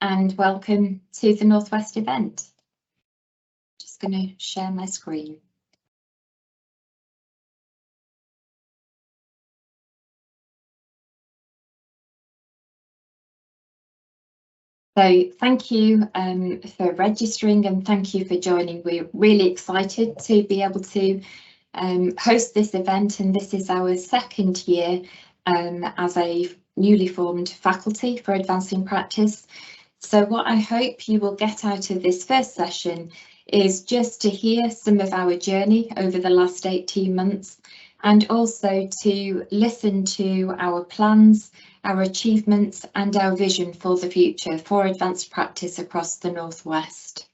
and welcome to the Northwest event. Just going to share my screen. So thank you for registering and thank you for joining. We're really excited to be able to host this event, and this is our second year as a newly formed faculty for Advancing Practice. So what I hope you will get out of this first session is just to hear some of our journey over the last 18 months and also to listen to our plans, our achievements and our vision for the future for advanced practice across the Northwest.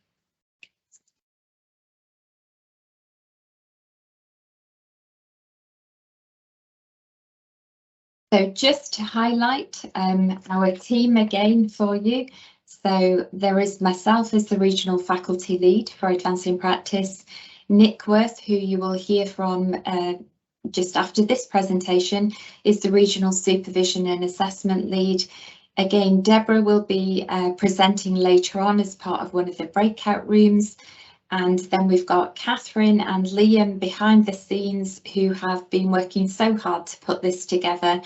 So just to highlight our team again for you. So there is myself as the Regional Faculty Lead for Advancing Practice, Nick Worth, who you will hear from just after this presentation, is the Regional Supervision and Assessment Lead. Again, Deborah will be presenting later on as part of one of the breakout rooms. And then we've got Catherine and Liam behind the scenes who have been working so hard to put this together,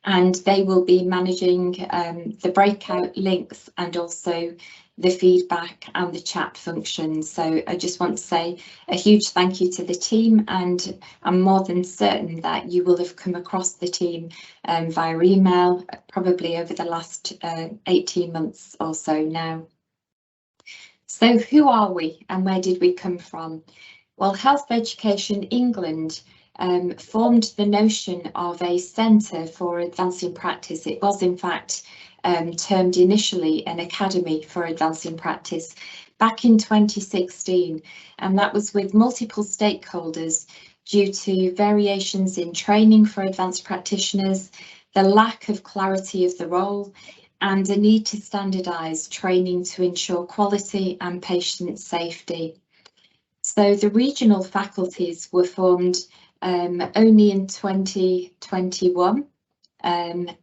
and they will be managing the breakout links and also the feedback and the chat function. So I just want to say a huge thank you to the team, and I'm more than certain that you will have come across the team via email probably over the last 18 months or so now. So who are we and where did we come from? Well, Health Education England formed the notion of a centre for advancing practice. It was in fact termed initially an academy for advancing practice back in 2016, and that was with multiple stakeholders due to variations in training for advanced practitioners, the lack of clarity of the role, and a need to standardise training to ensure quality and patient safety. So the regional faculties were formed only in 2021, and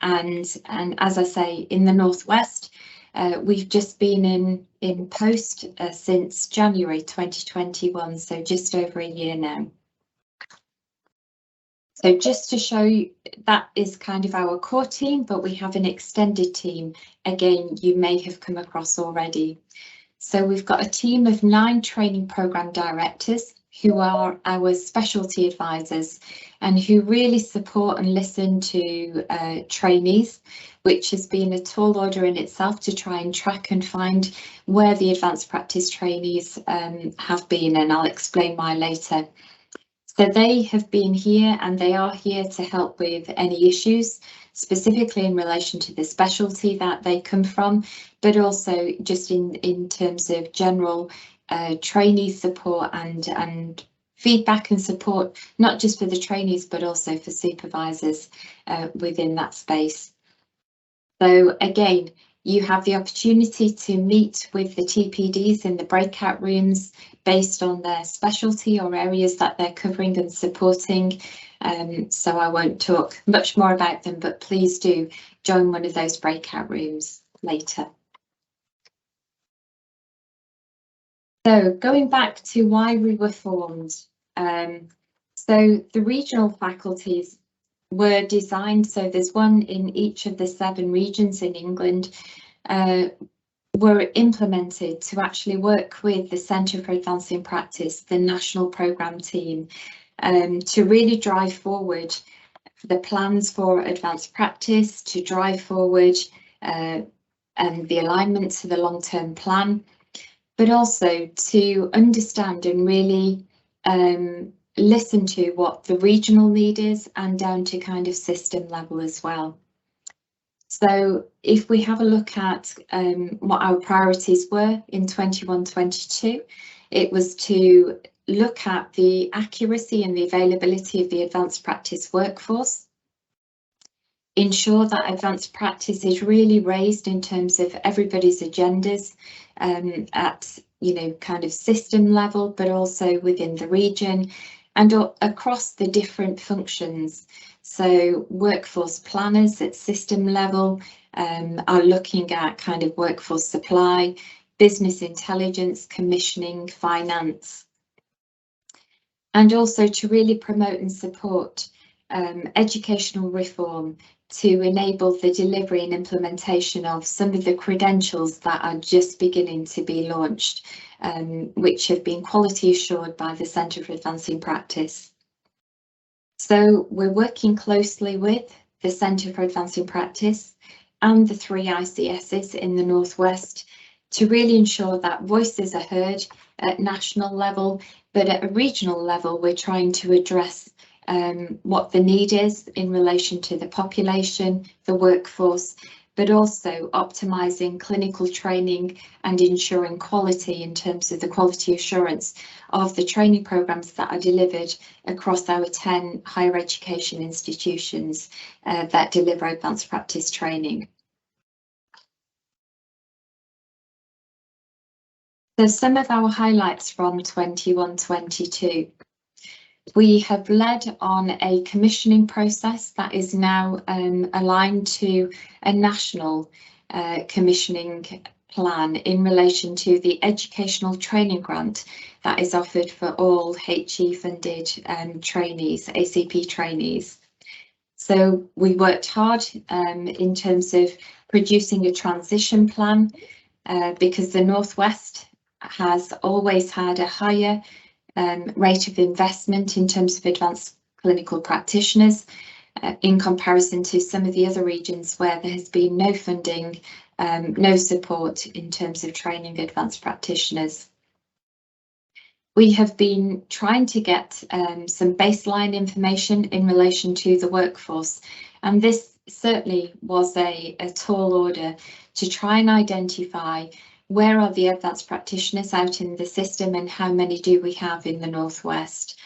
as I say, in the Northwest, we've just been in post since January 2021, so just over a year now. So just to show you, that is kind of our core team, but we have an extended team, again, you may have come across already. So we've got a team of 9 training programme directors who are our specialty advisors and who really support and listen to trainees, which has been a tall order in itself to try and track and find where the advanced practice trainees have been, and I'll explain why later. So they have been here and they are here to help with any issues, specifically in relation to the specialty that they come from, but also just in terms of general trainee support and feedback and support, not just for the trainees, but also for supervisors within that space. So again, you have the opportunity to meet with the TPDs in the breakout rooms based on their specialty or areas that they're covering and supporting. So I won't talk much more about them, but please do join one of those breakout rooms later. So going back to why we were formed. So the regional faculties were designed, so there's one in each of the 7 regions in England, were implemented to actually work with the Centre for Advancing Practice, the national programme team, to really drive forward the plans for advanced practice, to drive forward and the alignment to the long-term plan, but also to understand and really listen to what the regional need is and down to kind of system level as well. So if we have a look at what our priorities were in 21-22, it was to look at the accuracy and the availability of the advanced practice workforce, ensure that advanced practice is really raised in terms of everybody's agendas at, you know, kind of system level, but also within the region and across the different functions. So workforce planners at system level are looking at kind of workforce supply, business intelligence, commissioning, finance, and also to really promote and support educational reform to enable the delivery and implementation of some of the credentials that are just beginning to be launched, which have been quality assured by the Centre for Advancing Practice. So we're working closely with the Centre for Advancing Practice and the 3 ICSs in the Northwest to really ensure that voices are heard at national level, but at a regional level, we're trying to address what the need is in relation to the population, the workforce, but also optimising clinical training and ensuring quality in terms of the quality assurance of the training programmes that are delivered across our 10 higher education institutions that deliver advanced practice training. So some of our highlights from 21-22. We have led on a commissioning process that is now aligned to a national commissioning plan in relation to the educational training grant that is offered for all HE funded trainees, ACP trainees. So we worked hard in terms of producing a transition plan because the Northwest has always had a higher rate of investment in terms of advanced clinical practitioners in comparison to some of the other regions where there has been no funding, no support in terms of training advanced practitioners. We have been trying to get some baseline information in relation to the workforce, and this certainly was a tall order to try and identify where are the advanced practitioners out in the system and how many do we have in the Northwest.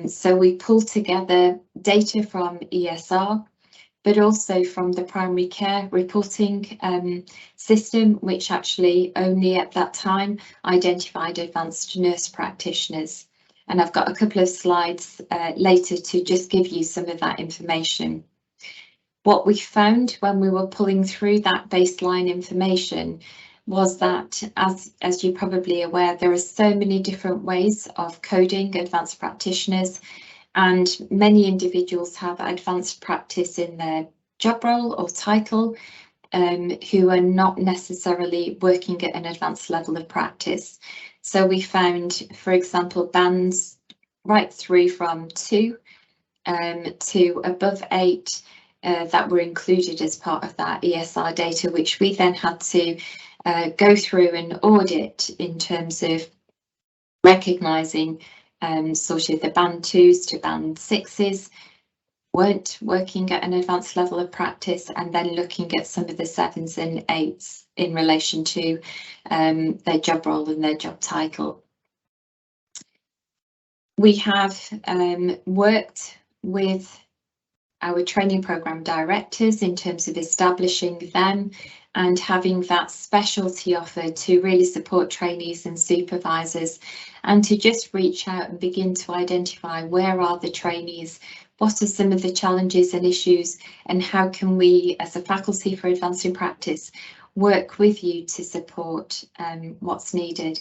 So we pulled together data from ESR, but also from the primary care reporting system, which actually only at that time identified advanced nurse practitioners. And I've got a couple of slides later to just give you some of that information. What we found when we were pulling through that baseline information was that, as you're probably aware, there are so many different ways of coding advanced practitioners, and many individuals have advanced practice in their job role or title who are not necessarily working at an advanced level of practice. So we found, for example, bands right through from 2 to above 8 that were included as part of that ESR data, which we then had to go through and audit in terms of recognising sort of the band 2s to band 6s weren't working at an advanced level of practice, and then looking at some of the 7s and 8s in relation to their job role and their job title. We have worked with our training programme directors in terms of establishing them and having that specialty offer to really support trainees and supervisors, and to just reach out and begin to identify where are the trainees, what are some of the challenges and issues, and how can we as a faculty for advancing practice work with you to support what's needed.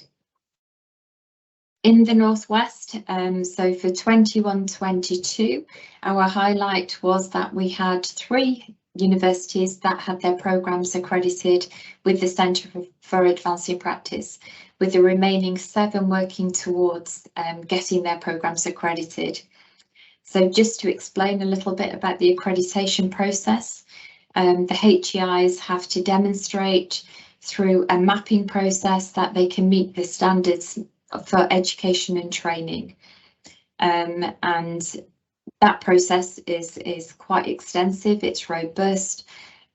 In the Northwest, so for 21-22, our highlight was that we had 3 universities that had their programmes accredited with the Centre for Advancing Practice, with the remaining 7 working towards getting their programmes accredited. So just to explain a little bit about the accreditation process, the HEIs have to demonstrate through a mapping process that they can meet the standards for education and training, and that process is quite extensive, it's robust,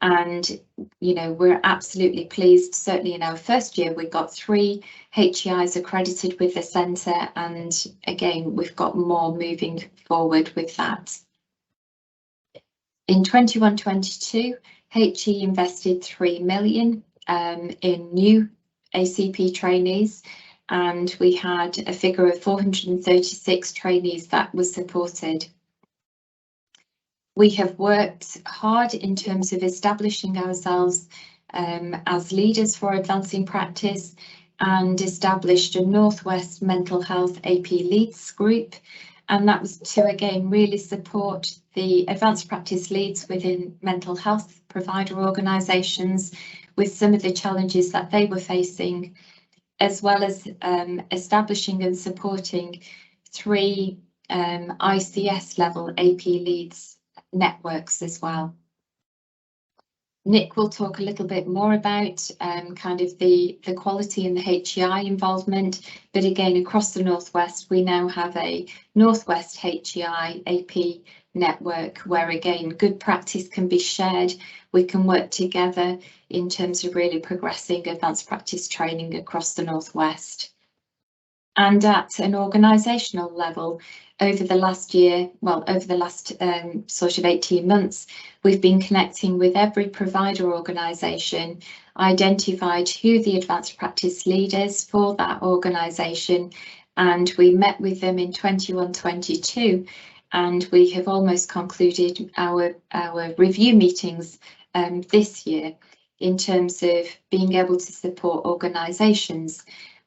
and you know, we're absolutely pleased. Certainly in our first year we got 3 HEIs accredited with the centre, and again we've got more moving forward with that. In 21-22, HE invested 3 million in new ACP trainees, and we had a figure of 436 trainees that was supported. We have worked hard in terms of establishing ourselves as leaders for advancing practice and established a Northwest Mental Health AP Leads group. And that was to, again, really support the advanced practice leads within mental health provider organisations with some of the challenges that they were facing, as well as establishing and supporting 3 ICS level AP leads networks as well. Nick will talk a little bit more about kind of the quality and the HEI involvement, but again, across the Northwest, we now have a Northwest HEI AP network where, again, good practice can be shared. We can work together in terms of really progressing advanced practice training across the Northwest. And at an organisational level, over the last year, well, over the last sort of 18 months, we've been connecting with every provider organisation, identified who the advanced practice leaders for that organisation, and we met with them in 21-22, and we have almost concluded our review meetings this year in terms of being able to support organisations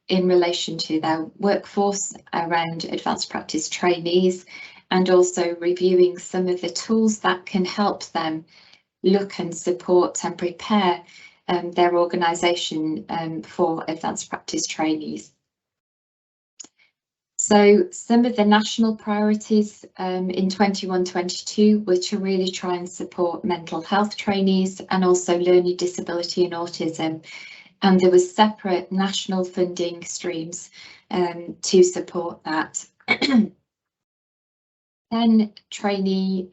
in relation to their workforce around advanced practice trainees, and also reviewing some of the tools that can help them look and support and prepare their organisation for advanced practice trainees. So some of the national priorities in 21-22 were to really try and support mental health trainees and also learning disability and autism. And there was separate national funding streams to support that. 10 trainee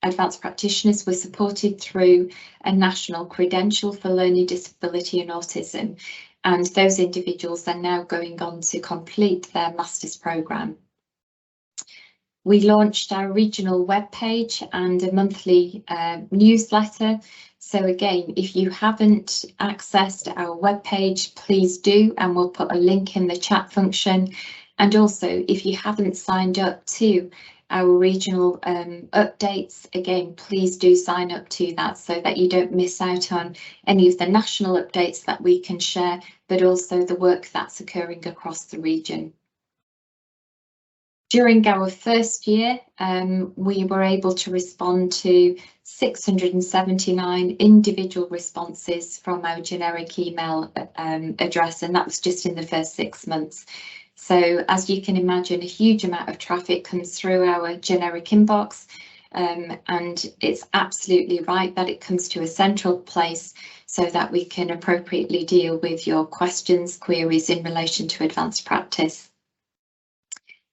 advanced practitioners were supported through a national credential for learning disability and autism, and those individuals are now going on to complete their master's programme. We launched our regional webpage and a monthly newsletter. So again, if you haven't accessed our webpage, please do, and we'll put a link in the chat function. And also, if you haven't signed up to our regional updates, again, please do sign up to that so that you don't miss out on any of the national updates that we can share, but also the work that's occurring across the region. During our first year, we were able to respond to 679 individual responses from our generic email address, and that was just in the first 6 months. So as you can imagine, a huge amount of traffic comes through our generic inbox, and it's absolutely right that it comes to a central place so that we can appropriately deal with your questions, queries in relation to advanced practice.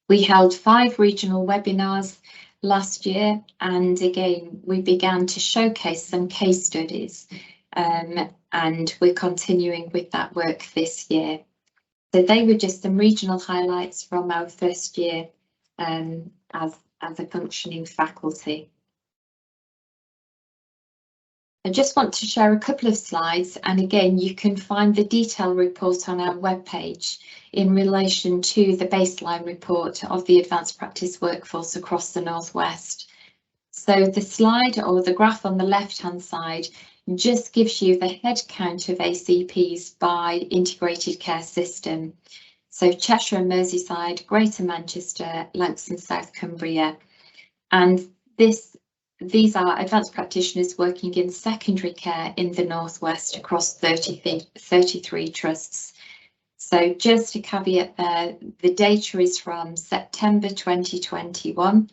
We held 5 regional webinars last year, and again, we began to showcase some case studies, and we're continuing with that work this year. So they were just some regional highlights from our first year as a functioning faculty. I just want to share a couple of slides, and again, you can find the detailed report on our webpage in relation to the baseline report of the advanced practice workforce across the Northwest. So the slide or the graph on the left-hand side just gives you the head count of ACPs by integrated care system. So Cheshire and Merseyside, Greater Manchester, Lancs and South Cumbria, and these are advanced practitioners working in secondary care in the Northwest across 33 trusts. So just a caveat there, the data is from September 2021,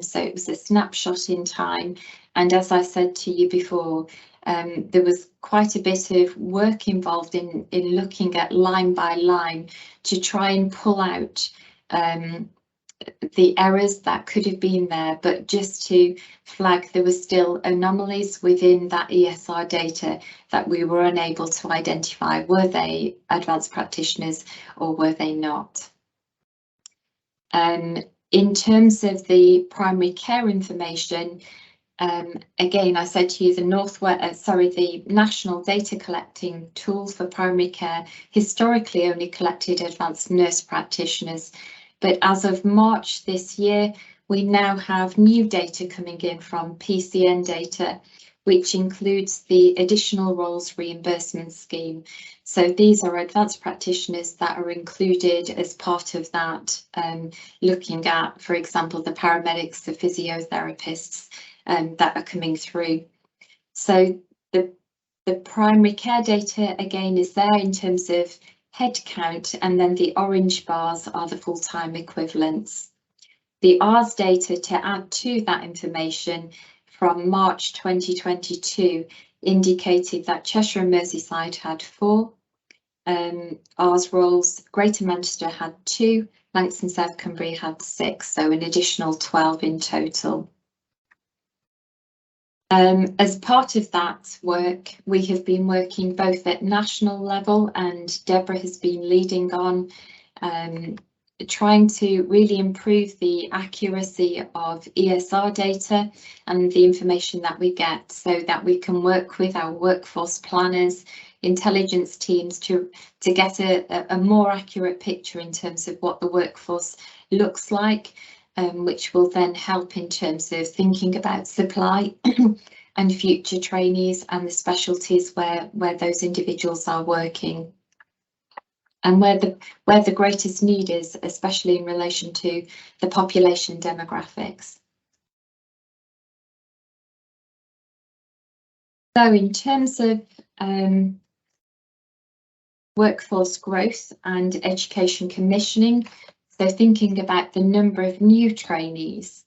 so it was a snapshot in time, and as I said to you before, there was quite a bit of work involved in looking at line by line to try and pull out the errors that could have been there, but just to flag there were still anomalies within that ESR data that we were unable to identify. Were they advanced practitioners or were they not? In terms of the primary care information, again, I said to you the national data collecting tool for primary care historically only collected advanced nurse practitioners. But as of March this year, we now have new data coming in from PCN data, which includes the additional roles reimbursement scheme. So these are advanced practitioners that are included as part of that, looking at, for example, the paramedics, the physiotherapists that are coming through. So the primary care data again is there in terms of head count, and then the orange bars are the full-time equivalents. The R's data to add to that information from March 2022 indicated that Cheshire and Merseyside had 4 R's roles, Greater Manchester had 2, Lancs and South Cumbria had 6, so an additional 12 in total. As part of that work, we have been working both at national level, and Deborah has been leading on trying to really improve the accuracy of ESR data and the information that we get, so that we can work with our workforce planners, intelligence teams to get a more accurate picture in terms of what the workforce looks like, which will then help in terms of thinking about supply and future trainees and the specialties where those individuals are working, and where the greatest need is, especially in relation to the population demographics. So in terms of workforce growth and education commissioning, so thinking about the number of new trainees,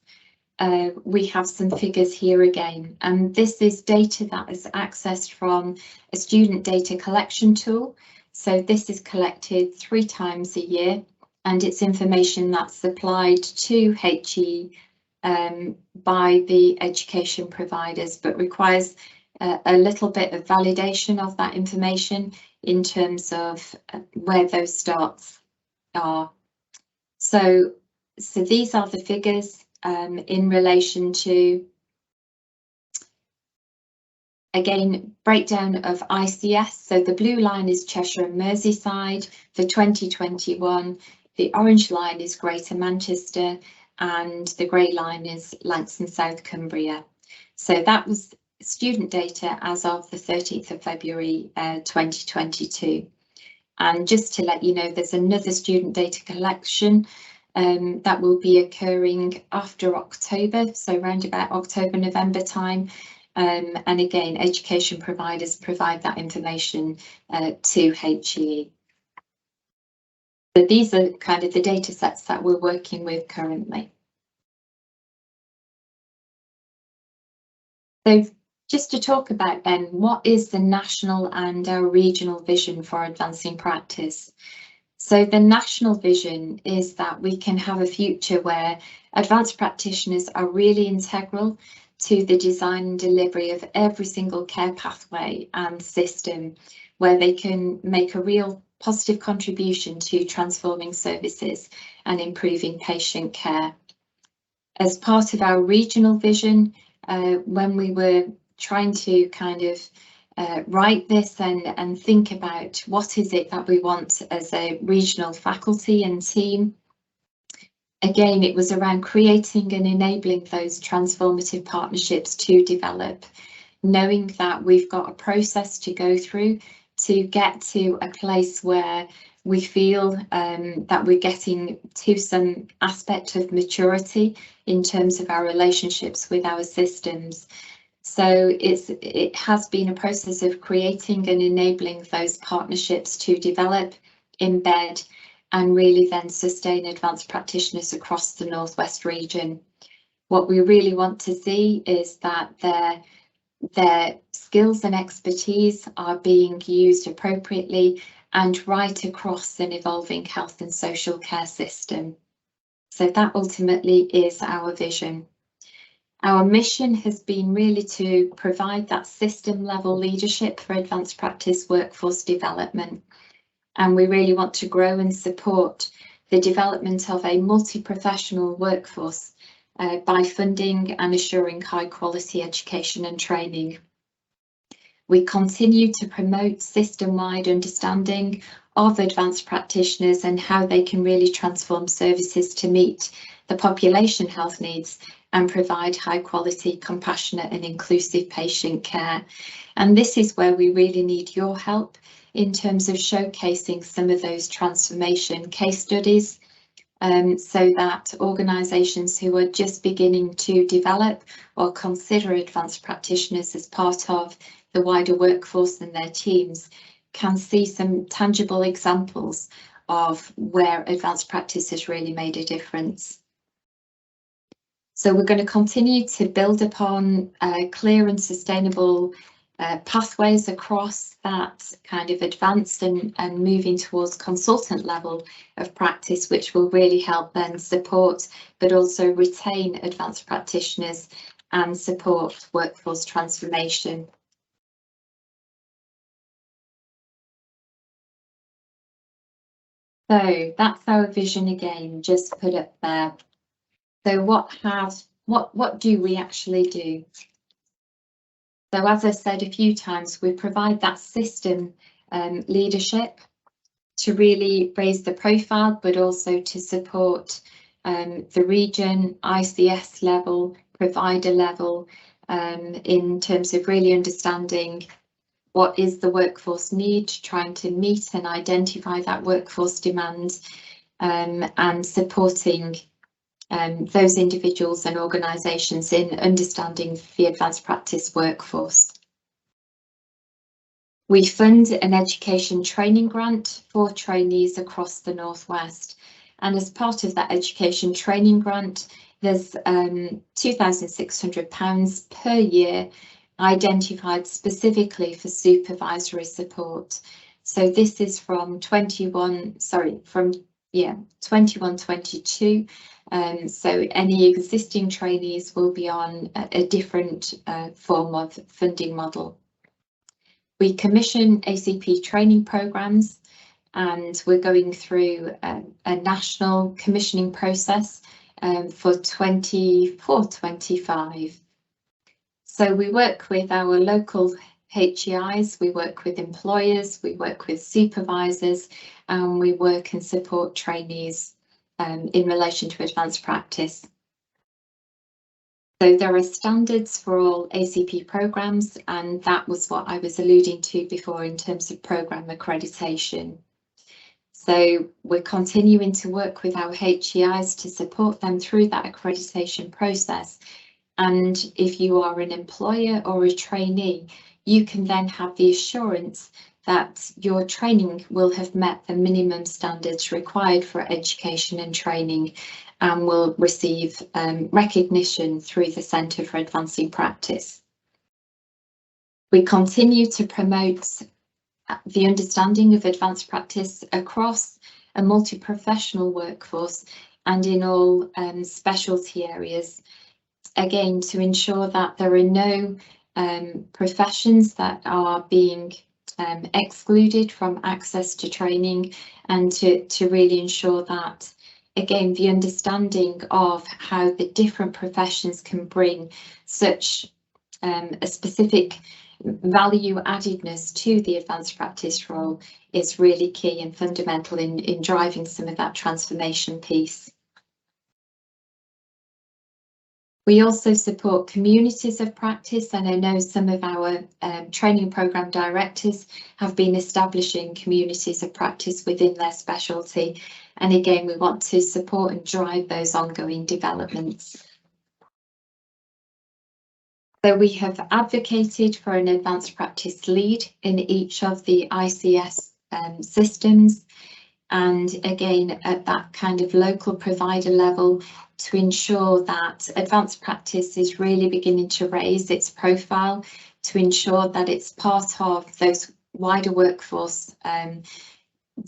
we have some figures here again, and this is data that is accessed from a student data collection tool. So this is collected 3 times a year, and it's information that's supplied to HE by the education providers, but requires a little bit of validation of that information in terms of where those starts are. So these are the figures in relation to, again, breakdown of ICS. So the blue line is Cheshire and Merseyside for 2021, the orange line is Greater Manchester, and the grey line is Lancs and South Cumbria. So that was student data as of the 13th of February 2022. And just to let you know, there's another student data collection that will be occurring after October, so around about October, November time. And again, education providers provide that information to HE. So these are kind of the data sets that we're working with currently. So just to talk about then, what is the national and our regional vision for advancing practice? So the national vision is that we can have a future where advanced practitioners are really integral to the design and delivery of every single care pathway and system, where they can make a real positive contribution to transforming services and improving patient care. As part of our regional vision, when we were trying to kind of write this and think about what is it that we want as a regional faculty and team, again, it was around creating and enabling those transformative partnerships to develop, knowing that we've got a process to go through to get to a place where we feel that we're getting to some aspect of maturity in terms of our relationships with our systems. So it has been a process of creating and enabling those partnerships to develop, embed, and really then sustain advanced practitioners across the Northwest region. What we really want to see is that their skills and expertise are being used appropriately and right across an evolving health and social care system. So that ultimately is our vision. Our mission has been really to provide that system level leadership for advanced practice workforce development. And we really want to grow and support the development of a multi-professional workforce by funding and assuring high quality education and training. We continue to promote system-wide understanding of advanced practitioners and how they can really transform services to meet the population health needs and provide high quality, compassionate and inclusive patient care. And this is where we really need your help in terms of showcasing some of those transformation case studies, so that organisations who are just beginning to develop or consider advanced practitioners as part of the wider workforce and their teams can see some tangible examples of where advanced practice has really made a difference. So we're going to continue to build upon clear and sustainable pathways across that kind of advanced and moving towards consultant level of practice, which will really help then support but also retain advanced practitioners and support workforce transformation. So that's our vision again, just put up there. So what do we actually do? So as I said a few times, we provide that system leadership to really raise the profile, but also to support the region, ICS level, provider level, in terms of really understanding what is the workforce need, trying to meet and identify that workforce demand, and supporting those individuals and organisations in understanding the advanced practice workforce. We fund an education training grant for trainees across the Northwest, and as part of that education training grant, there's £2,600 per year identified specifically for supervisory support. So this is from 21-22. So any existing trainees will be on a different form of funding model. We commission ACP training programs, and we're going through a national commissioning process for 24-25. So we work with our local HEIs, we work with employers, we work with supervisors, and we work and support trainees in relation to advanced practice. So there are standards for all ACP programs, and that was what I was alluding to before in terms of program accreditation. So we're continuing to work with our HEIs to support them through that accreditation process. And if you are an employer or a trainee, you can then have the assurance that your training will have met the minimum standards required for education and training, and will receive recognition through the Centre for Advancing Practice. We continue to promote the understanding of advanced practice across a multi-professional workforce and in all specialty areas, again to ensure that there are no professions that are being excluded from access to training, and to really ensure that, again, the understanding of how the different professions can bring such a specific value addedness to the advanced practice role is really key and fundamental in driving some of that transformation piece. We also support communities of practice, and I know some of our training programme directors have been establishing communities of practice within their specialty, and again we want to support and drive those ongoing developments. So we have advocated for an advanced practice lead in each of the ICS systems, and again at that kind of local provider level, to ensure that advanced practice is really beginning to raise its profile, to ensure that it's part of those wider workforce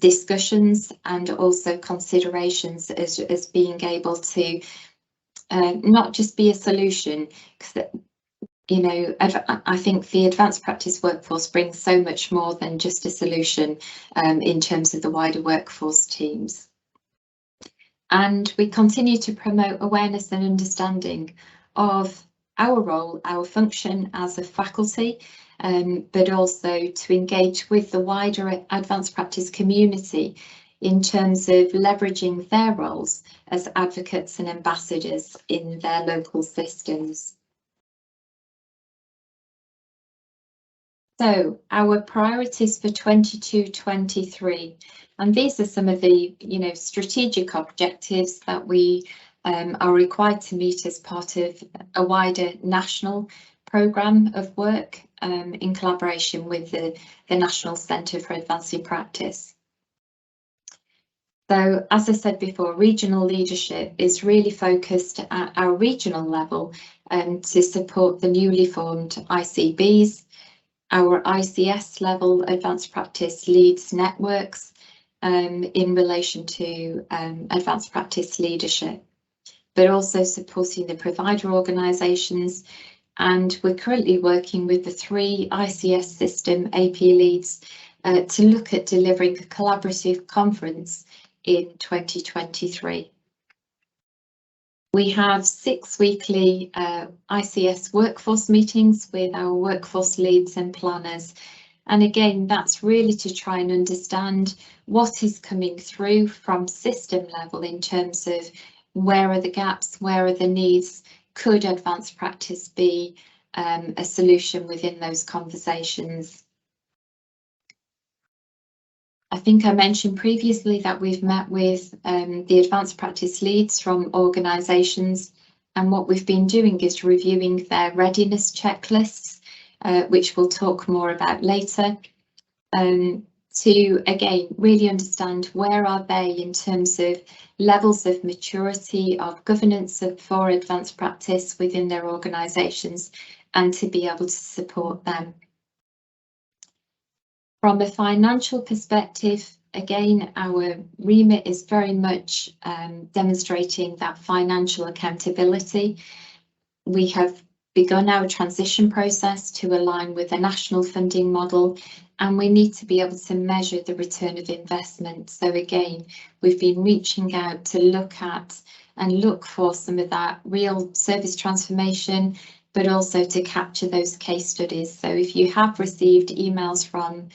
discussions and also considerations as being able to not just be a solution, because you know, I think the advanced practice workforce brings so much more than just a solution in terms of the wider workforce teams. And we continue to promote awareness and understanding of our role, our function as a faculty, but also to engage with the wider advanced practice community in terms of leveraging their roles as advocates and ambassadors in their local systems. So our priorities for 22-23, and these are some of the strategic objectives that we are required to meet as part of a wider national programme of work in collaboration with the National Centre for Advancing Practice. So, as I said before, regional leadership is really focused at our regional level to support the newly formed ICBs, our ICS level advanced practice leads networks in relation to advanced practice leadership, but also supporting the provider organisations. And we're currently working with the 3 ICS system AP leads to look at delivering a collaborative conference in 2023. We have 6 weekly ICS workforce meetings with our workforce leads and planners. And again, that's really to try and understand what is coming through from system level in terms of where are the gaps, where are the needs, could advanced practice be a solution within those conversations. I think I mentioned previously that we've met with the advanced practice leads from organisations, and what we've been doing is reviewing their readiness checklists, which we'll talk more about later, to again really understand where are they in terms of levels of maturity of governance for advanced practice within their organisations, and to be able to support them. From a financial perspective, again, our remit is very much demonstrating that financial accountability. We have begun our transition process to align with the national funding model, and we need to be able to measure the return of investment. So again, we've been reaching out to look at and look for some of that real service transformation, but also to capture those case studies. So if you have received emails from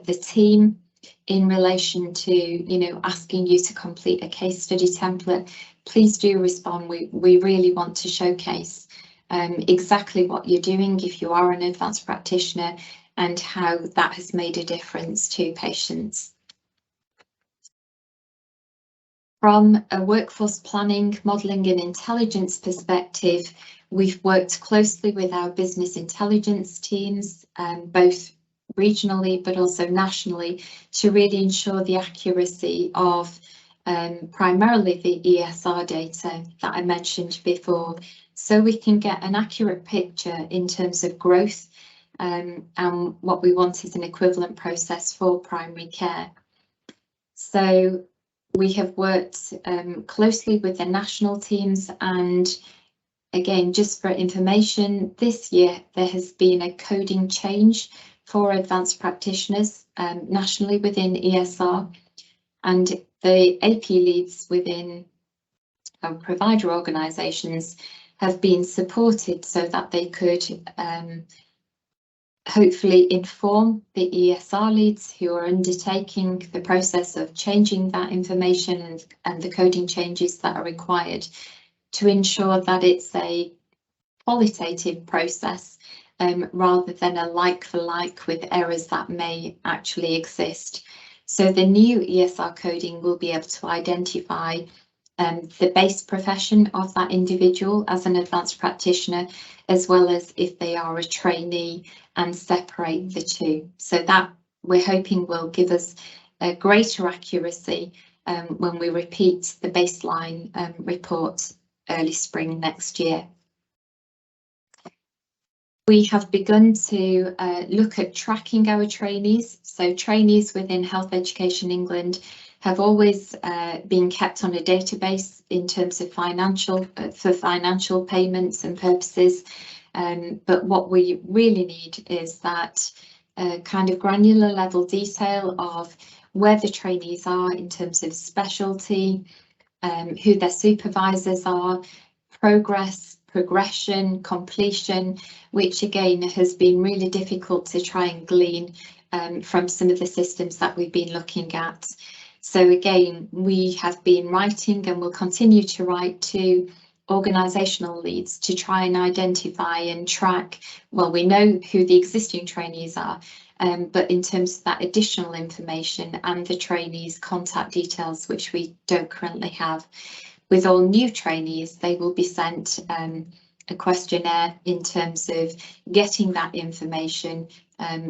the team in relation to asking you to complete a case study template, please do respond. We really want to showcase exactly what you're doing if you are an advanced practitioner and how that has made a difference to patients. From a workforce planning, modelling and intelligence perspective, we've worked closely with our business intelligence teams, both regionally but also nationally, to really ensure the accuracy of primarily the ESR data that I mentioned before, so we can get an accurate picture in terms of growth, and what we want is an equivalent process for primary care. So we have worked closely with the national teams, and again, just for information, this year there has been a coding change for advanced practitioners nationally within ESR, and the AP leads within our provider organisations have been supported so that they could hopefully inform the ESR leads who are undertaking the process of changing that information and the coding changes that are required, to ensure that it's a qualitative process rather than a like for like with errors that may actually exist. So the new ESR coding will be able to identify the base profession of that individual as an advanced practitioner, as well as if they are a trainee, and separate the two. So that we're hoping will give us a greater accuracy when we repeat the baseline report early spring next year. We have begun to look at tracking our trainees. So trainees within Health Education England have always been kept on a database in terms of for financial payments and purposes. But what we really need is that kind of granular level detail of where the trainees are in terms of specialty, who their supervisors are, progression, completion, which again has been really difficult to try and glean from some of the systems that we've been looking at. So again, we have been writing and will continue to write to organisational leads to try and identify and track, well, we know who the existing trainees are, but in terms of that additional information and the trainees' contact details, which we don't currently have. With all new trainees, they will be sent a questionnaire in terms of getting that information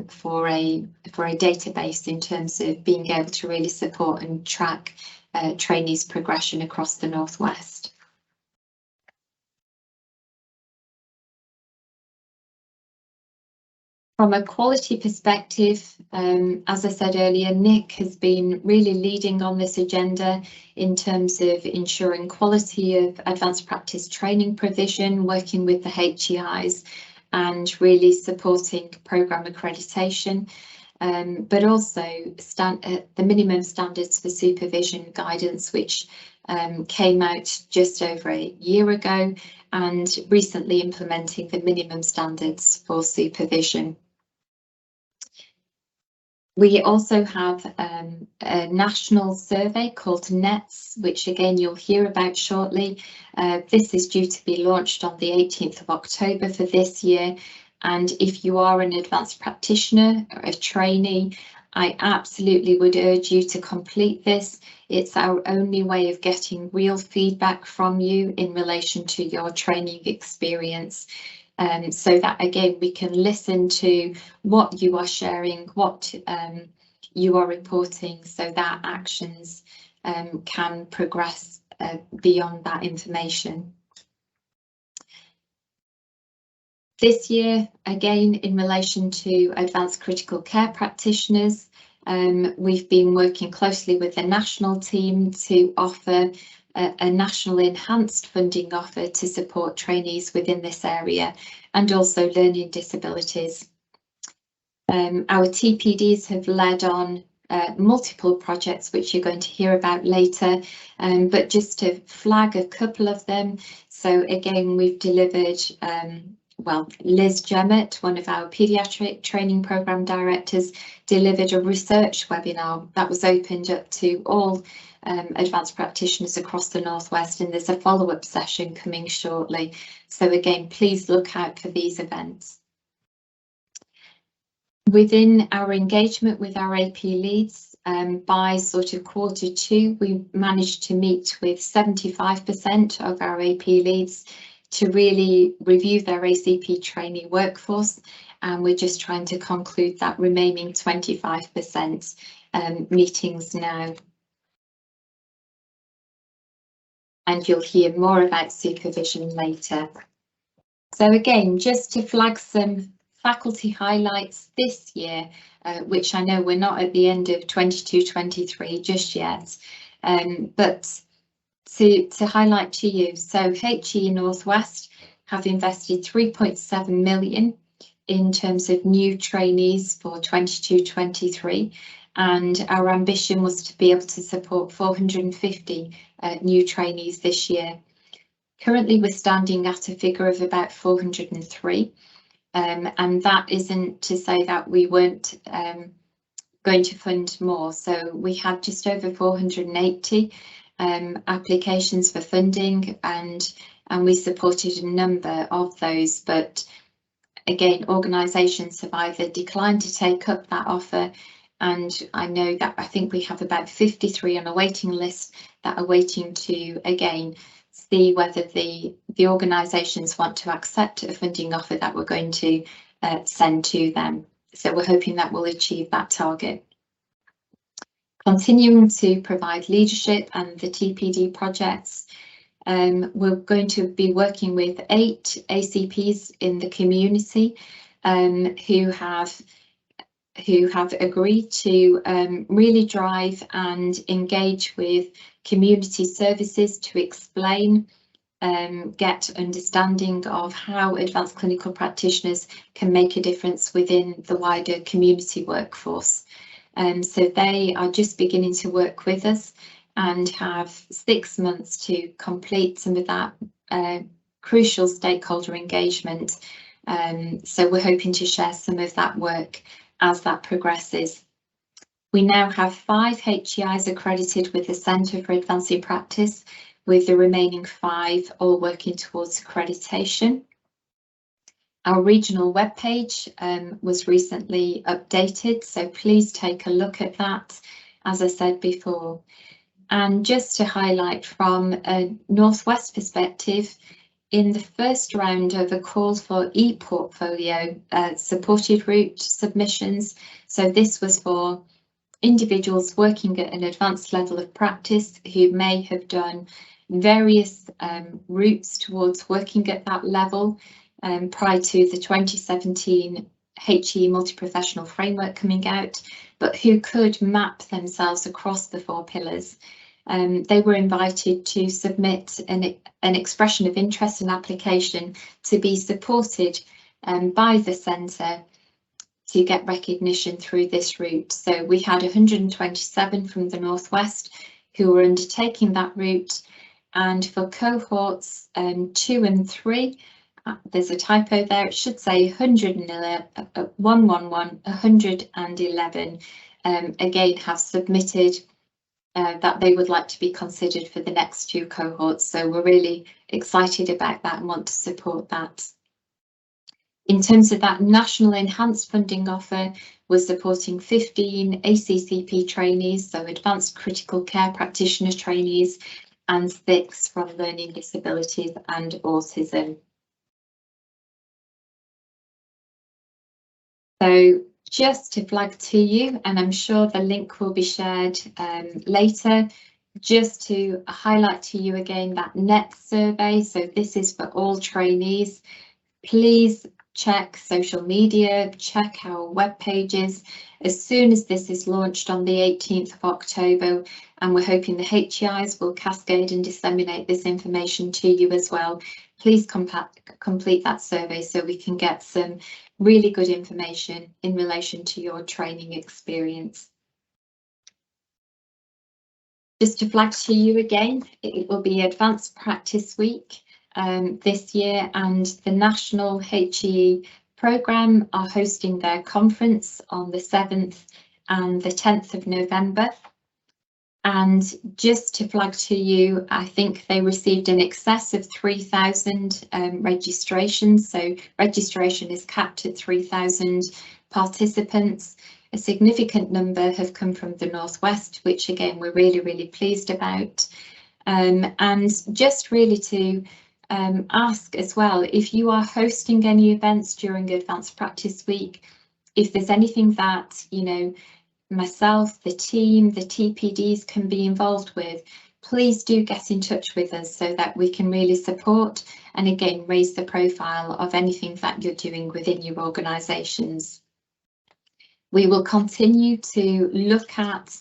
for a database in terms of being able to really support and track trainees' progression across the Northwest. From a quality perspective, as I said earlier, Nick has been really leading on this agenda in terms of ensuring quality of advanced practice training provision, working with the HEIs and really supporting programme accreditation, but also the minimum standards for supervision guidance, which came out just over a year ago, and recently implementing the minimum standards for supervision. We also have a national survey called NETS, which again you'll hear about shortly. This is due to be launched on the 18th of October for this year. And if you are an advanced practitioner or a trainee, I absolutely would urge you to complete this. It's our only way of getting real feedback from you in relation to your training experience. So that again we can listen to what you are sharing, what you are reporting, so that actions can progress beyond that information. This year, again, in relation to advanced critical care practitioners, we've been working closely with the national team to offer a national enhanced funding offer to support trainees within this area and also learning disabilities. Our TPDs have led on multiple projects which you're going to hear about later, but just to flag a couple of them. So again, we've delivered, well, Liz Jemmett, one of our paediatric training programme directors, delivered a research webinar that was opened up to all advanced practitioners across the Northwest, and there's a follow-up session coming shortly. So again, please look out for these events. Within our engagement with our AP leads, by sort of Q2, we managed to meet with 75% of our AP leads to really review their ACP trainee workforce, and we're just trying to conclude that remaining 25% meetings now. And you'll hear more about supervision later. So again, just to flag some faculty highlights this year, which I know we're not at the end of 22-23 just yet, but to highlight to you, so HE Northwest have invested 3.7 million in terms of new trainees for 22-23, and our ambition was to be able to support 450 new trainees this year. Currently we're standing at a figure of about 403, and that isn't to say that we weren't going to fund more. So we had just over 480 applications for funding, and we supported a number of those, but again, organisations have either declined to take up that offer, and I know that I think we have about 53 on a waiting list that are waiting to again see whether the organisations want to accept a funding offer that we're going to send to them. So we're hoping that we'll achieve that target. Continuing to provide leadership and the TPD projects, we're going to be working with 8 ACPs in the community who have agreed to really drive and engage with community services to explain, get understanding of how advanced clinical practitioners can make a difference within the wider community workforce. So they are just beginning to work with us and have 6 months to complete some of that crucial stakeholder engagement. So we're hoping to share some of that work as that progresses. We now have 5 HEIs accredited with the Centre for Advancing Practice, with the remaining 5 all working towards accreditation. Our regional webpage was recently updated, so please take a look at that, as I said before. And just to highlight from a Northwest perspective, in the first round of a call for e-portfolio supported route submissions, so this was for individuals working at an advanced level of practice who may have done various routes towards working at that level prior to the 2017 HE multi-professional framework coming out, but who could map themselves across the 4 pillars. They were invited to submit an expression of interest and application to be supported by the centre to get recognition through this route. So we had 127 from the Northwest who were undertaking that route, and for cohorts 2 and 3, there's a typo there, it should say 111, again have submitted that they would like to be considered for the next 2 cohorts. So we're really excited about that and want to support that. In terms of that national enhanced funding offer, we're supporting 15 ACCP trainees, so advanced critical care practitioner trainees, and 6 from learning disabilities and autism. So just to flag to you, and I'm sure the link will be shared later, just to highlight to you again that NET survey. So this is for all trainees. Please check social media, check our web pages as soon as this is launched on the 18th of October, and we're hoping the HEIs will cascade and disseminate this information to you as well. Please complete that survey so we can get some really good information in relation to your training experience. Just to flag to you again, it will be Advanced Practice Week this year, and the National HE programme are hosting their conference on the 7th and the 10th of November. And just to flag to you, I think they received in excess of 3,000 registrations. So registration is capped at 3,000 participants. A significant number have come from the Northwest, which again, we're really, really pleased about. And just really to ask as well, if you are hosting any events during Advanced Practice Week, if there's anything that, you know, myself, the team, the TPDs can be involved with, please do get in touch with us so that we can really support and again raise the profile of anything that you're doing within your organisations. We will continue to look at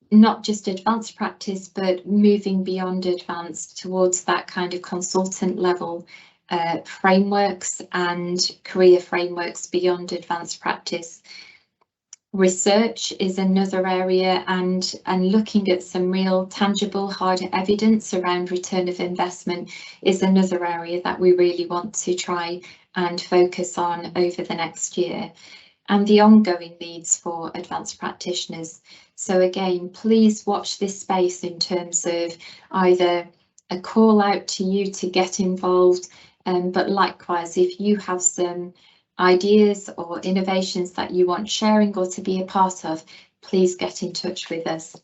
not just advanced practice, but moving beyond advanced towards that kind of consultant level frameworks and career frameworks beyond advanced practice. Research is another area, and looking at some real tangible hard evidence around return of investment is another area that we really want to try and focus on over the next year, and the ongoing needs for advanced practitioners. So again, please watch this space in terms of either a call out to you to get involved, but likewise, if you have some ideas or innovations that you want sharing or to be a part of, please get in touch with us.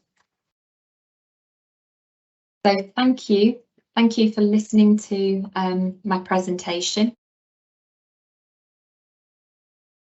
So thank you for listening to my presentation.